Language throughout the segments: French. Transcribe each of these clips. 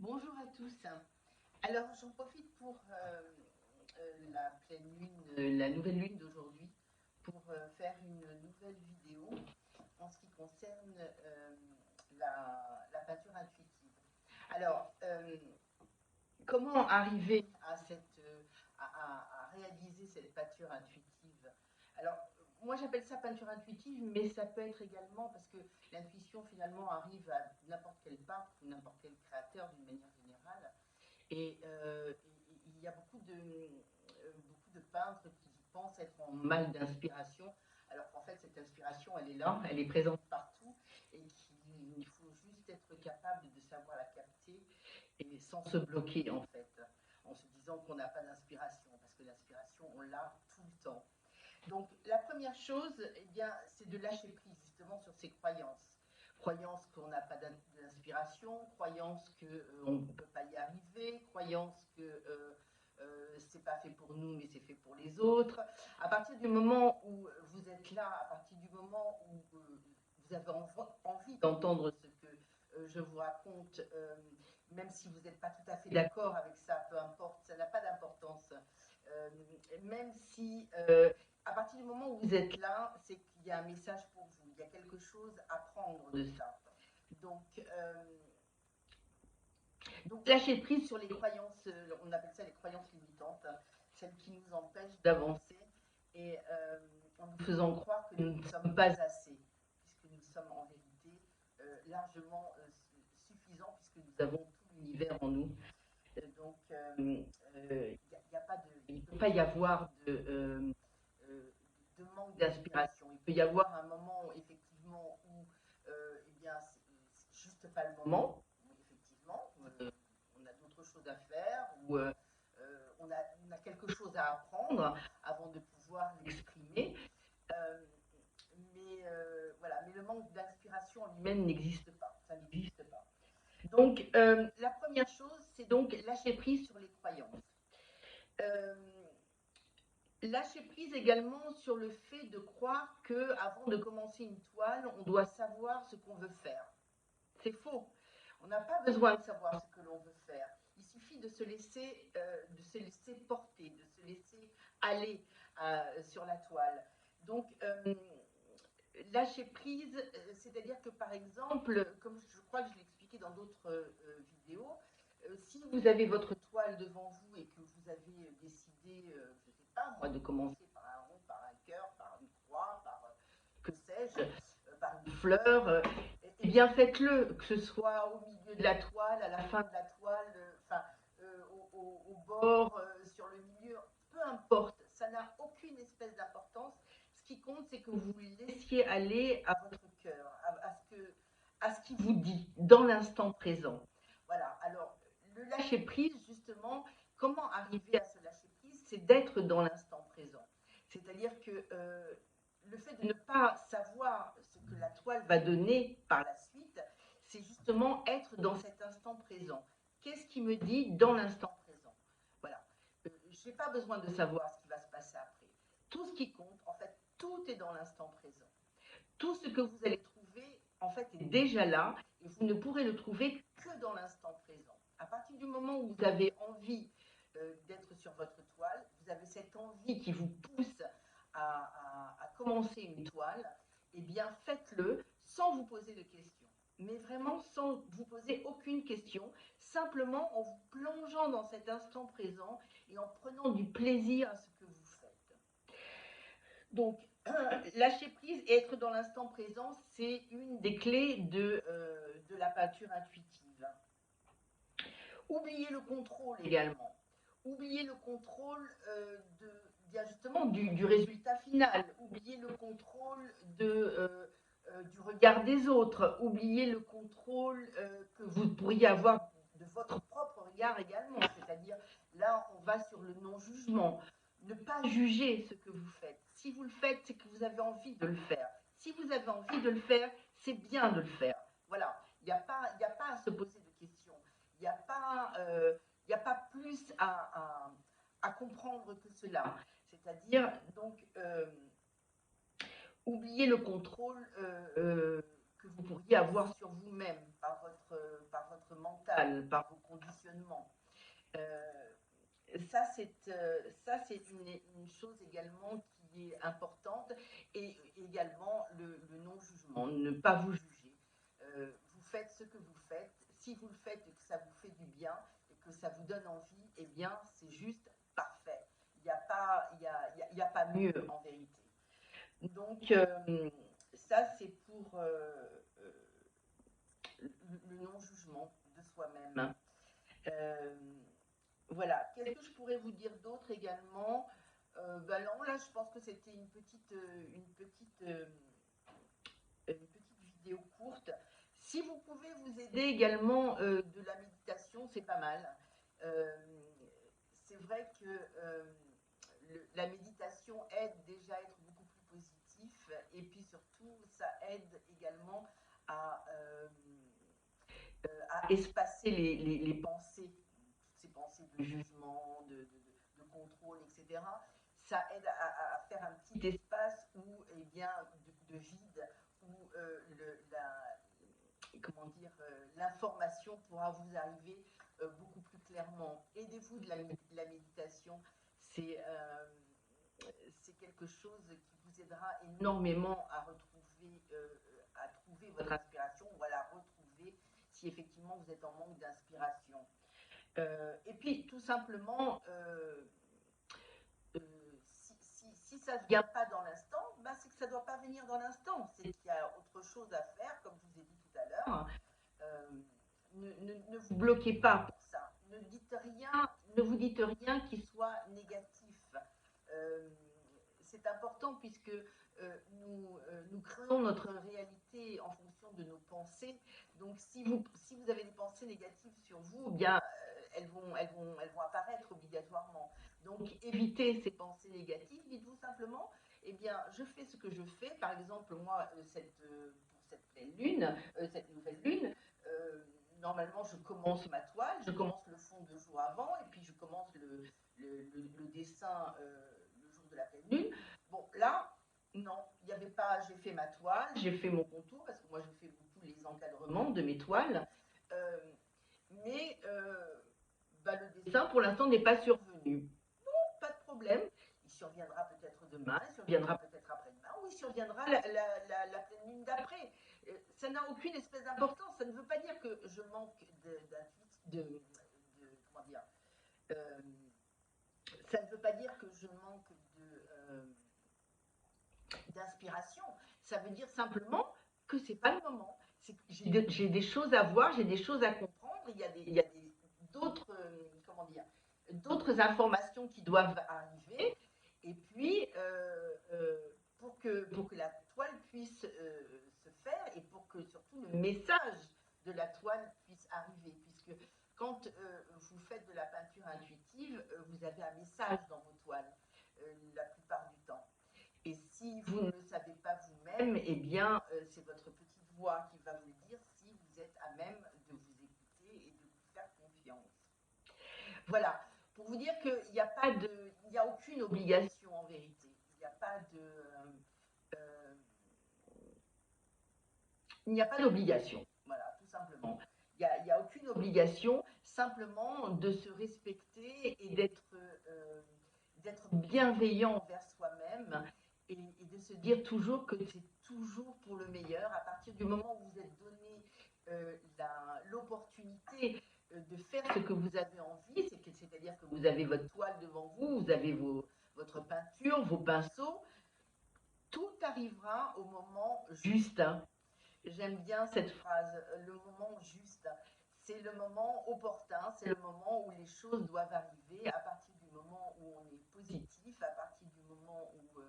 Bonjour à tous. Alors, j'en profite pour la pleine lune, la nouvelle lune d'aujourd'hui, pour faire une nouvelle vidéo en ce qui concerne la peinture intuitive. Alors, comment arriver à, à réaliser cette peinture intuitive? Alors, moi j'appelle ça peinture intuitive, mais ça peut être également parce que l'intuition finalement arrive à n'importe quel peintre ou n'importe quel créateur d'une manière générale. Et il y a beaucoup de peintres qui pensent être en mal d'inspiration, alors qu'en fait cette inspiration elle est là, elle est présente partout, et qu'il faut juste être capable de savoir la capter et sans se bloquer en fait, en se disant qu'on n'a pas d'inspiration, parce que l'inspiration on l'a tout le temps. Donc la première chose, eh bien, c'est de lâcher prise justement sur ses croyances. Croyance qu'on n'a pas d'inspiration, croyance qu'on ne peut pas y arriver, croyance que c'est pas fait pour nous mais c'est fait pour les autres. À partir du moment où vous êtes là, à partir du moment où vous avez envie d'entendre ce que je vous raconte, même si vous n'êtes pas tout à fait d'accord avec ça, peu importe, ça n'a pas d'importance. Même si à partir du moment où vous êtes là, c'est qu'il y a un message pour vous, il y a quelque chose à prendre de ça. Donc, donc lâcher prise sur les croyances, on appelle ça les croyances limitantes, celles qui nous empêchent d'avancer et en nous faisant croire que nous ne sommes pas assez, puisque nous sommes en vérité largement suffisants, puisque nous avons tout l'univers en nous. Donc, y a pas de, il ne peut pas y avoir de manque d'inspiration. Il peut y avoir un moment, effectivement, où eh bien, c'est juste pas le moment, effectivement, on a d'autres choses à faire, ou on a quelque chose à apprendre avant de pouvoir l'exprimer. Euh, voilà, mais le manque d'inspiration en lui-même n'existe pas. Ça n'existe pas. Donc, la première chose, c'est donc lâcher prise sur les croyances. Euh, Lâcher prise également sur le fait de croire que avant de commencer une toile, on doit savoir ce qu'on veut faire. C'est faux. On n'a pas besoin de savoir ce que l'on veut faire. Il suffit de se laisser porter, de se laisser aller sur la toile. Donc, lâcher prise, c'est-à-dire que par exemple, comme je crois que je l'ai expliqué dans d'autres vidéos, si vous avez votre toile devant vous et que vous avez décidé, je ne sais pas moi, de commencer par un rond, par un cœur, par une croix, par que sais-je, par une fleur, eh bien faites-le, que ce soit au milieu de la toile, à la fin de la toile, enfin au bord, sur le milieu, peu importe, ça n'a aucune espèce d'importance. Ce qui compte, c'est que vous laissiez aller à votre cœur, à ce qui vous dit dans l'instant présent. Voilà. Alors, le lâcher prise, justement, comment arriver à ce lâcher prise, c'est d'être dans l'instant présent. C'est-à-dire que le fait de ne pas savoir ce que la toile va donner par la suite, c'est justement être dans cet instant présent. Qu'est-ce qui me dit dans l'instant présent? Voilà. Je n'ai pas besoin de savoir ce qui va se passer après. Tout ce qui compte, en fait, tout est dans l'instant présent. Tout ce que vous allez trouver, en fait, est déjà là et vous ne pourrez le trouver que dans l'instant présent. À partir du moment où vous avez envie d'être sur votre toile, vous avez cette envie qui vous pousse à commencer une toile, eh bien faites-le sans vous poser de questions. Mais vraiment sans vous poser aucune question, simplement en vous plongeant dans cet instant présent et en prenant du plaisir à ce que vous faites. Donc, lâcher prise et être dans l'instant présent, c'est une des clés de la peinture intuitive. Oubliez le contrôle également. Oubliez le contrôle bien justement du résultat final. Oubliez le contrôle du regard des autres. Oubliez le contrôle que vous pourriez avoir de votre propre regard également. C'est-à-dire, là, on va sur le non-jugement. Ne pas juger ce que vous faites. Si vous le faites, c'est que vous avez envie de le faire. Si vous avez envie de le faire, c'est bien de le faire. Voilà. Il n'y a pas à se poser de questions. Il n'y a pas, plus à comprendre que cela. C'est-à-dire, donc, oublier le contrôle que vous pourriez avoir sur vous-même par votre mental. mental, par vos conditionnements. Ça, c'est une chose également qui est importante, et également le non-jugement, ne pas vous juger. Vous faites ce que vous faites. Si vous le faites et que ça vous fait du bien et que ça vous donne envie, eh bien, c'est juste parfait. Il n'y a pas, il y a pas mieux en vérité. Donc, ça, c'est pour le non-jugement de soi-même. Euh, voilà. Qu'est-ce que je pourrais vous dire d'autre également? Ben non, là, je pense que c'était une petite vidéo courte. Si vous pouvez vous aider également de la méditation, c'est pas mal. Euh, c'est vrai que la méditation aide déjà à être beaucoup plus positif, et puis surtout, ça aide également à, à espacer les pensées, toutes ces pensées de jugement, de contrôle, etc. Ça aide à faire un petit espace où, eh bien, de vide, où comment dire, l'information pourra vous arriver beaucoup plus clairement. Aidez-vous de la méditation. C'est quelque chose qui vous aidera énormément à trouver votre inspiration, ou à la retrouver si effectivement vous êtes en manque d'inspiration. Et puis tout simplement, si ça ne vient pas dans l'instant, ben c'est que ça ne doit pas venir dans l'instant, c'est qu'il y a autre chose à faire, comme je vous ai dit tout à l'heure. Ne vous bloquez pas pour ça. Ne vous dites rien qui soit négatif. Euh, c'est important, puisque nous créons notre réalité en fonction de nos pensées. Donc, si vous avez des pensées négatives sur vous, eh bien, elles vont apparaître obligatoirement. Donc, évitez ces pensées négatives. Dites-vous simplement, eh bien, je fais ce que je fais. Par exemple, moi, pour cette pleine lune, cette nouvelle lune, normalement, je commence ma toile, je commence le fond 2 jours avant, et puis je commence le dessin le jour de la pleine lune. Bon, là, non, il n'y avait pas, j'ai fait ma toile, j'ai fait mon contour, parce que moi, je fais beaucoup les encadrements de mes toiles, mais bah, le dessin, pour l'instant, n'est pas survenu. Bon, pas de problème, il surviendra peut-être demain, il surviendra peut-être après-demain, ou il surviendra la pleine lune d'après. Ça n'a aucune espèce d'importance. Ça ne veut pas dire que je manque comment dire, ça ne veut pas dire que je manque d'inspiration. Ça veut dire simplement que c'est pas le moment. J'ai des choses à voir, j'ai des choses à comprendre. Il y a d'autres, comment dire, d'autres informations qui doivent arriver. Et puis, pour que la toile puisse se faire, et pour que surtout le message de la toile puisse arriver, puisque quand vous faites de la peinture intuitive, vous avez un message dans vos toiles la plupart du temps. Et si vous ne le savez pas vous-même, eh bien, c'est votre petite voix qui va vous dire si vous êtes à même de vous écouter et de vous faire confiance. Voilà, pour vous dire qu'il n'y a pas de, il n'y a aucune obligation en vérité. Il n'y a pas de, il n'y a pas d'obligation. Voilà, tout simplement. Il n'y a aucune obligation, simplement de se respecter et d'être bienveillant envers soi-même, et de se dire toujours que c'est toujours pour le meilleur. À partir du moment où vous êtes donné l'opportunité de faire ce que vous avez envie, c'est-à-dire que vous avez votre toile devant vous, vous avez votre peinture, vos pinceaux, tout arrivera au moment juste. J'aime bien cette phrase, le moment juste. C'est le moment opportun, c'est le moment où les choses doivent arriver, à partir du moment où on est positif, à partir du moment où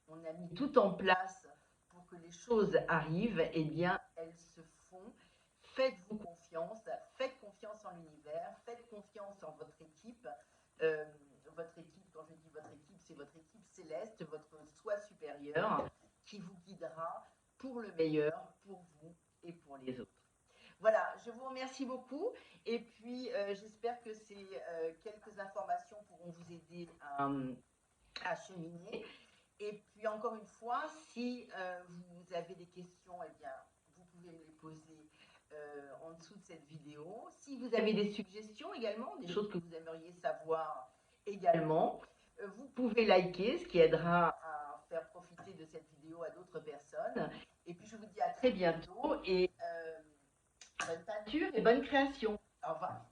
on a mis tout en place pour que les choses arrivent, eh bien, elles se font. Faites-vous confiance, faites confiance en l'univers, faites confiance en votre équipe. Euh, Votre équipe, quand je dis votre équipe, c'est votre équipe céleste, votre soi supérieur, qui vous guidera pour le meilleur, pour vous et pour les autres. Voilà, je vous remercie beaucoup, et puis j'espère que ces quelques informations pourront vous aider à cheminer. Et puis encore une fois, si vous avez des questions, eh bien, vous pouvez me les poser en dessous de cette vidéo. Si vous avez des suggestions également, des choses que vous aimeriez savoir également, vous pouvez liker, ce qui aidera à faire profiter de cette vidéo à d'autres personnes. Et puis je vous dis à très bientôt et bonne peinture et bonne création. Au revoir.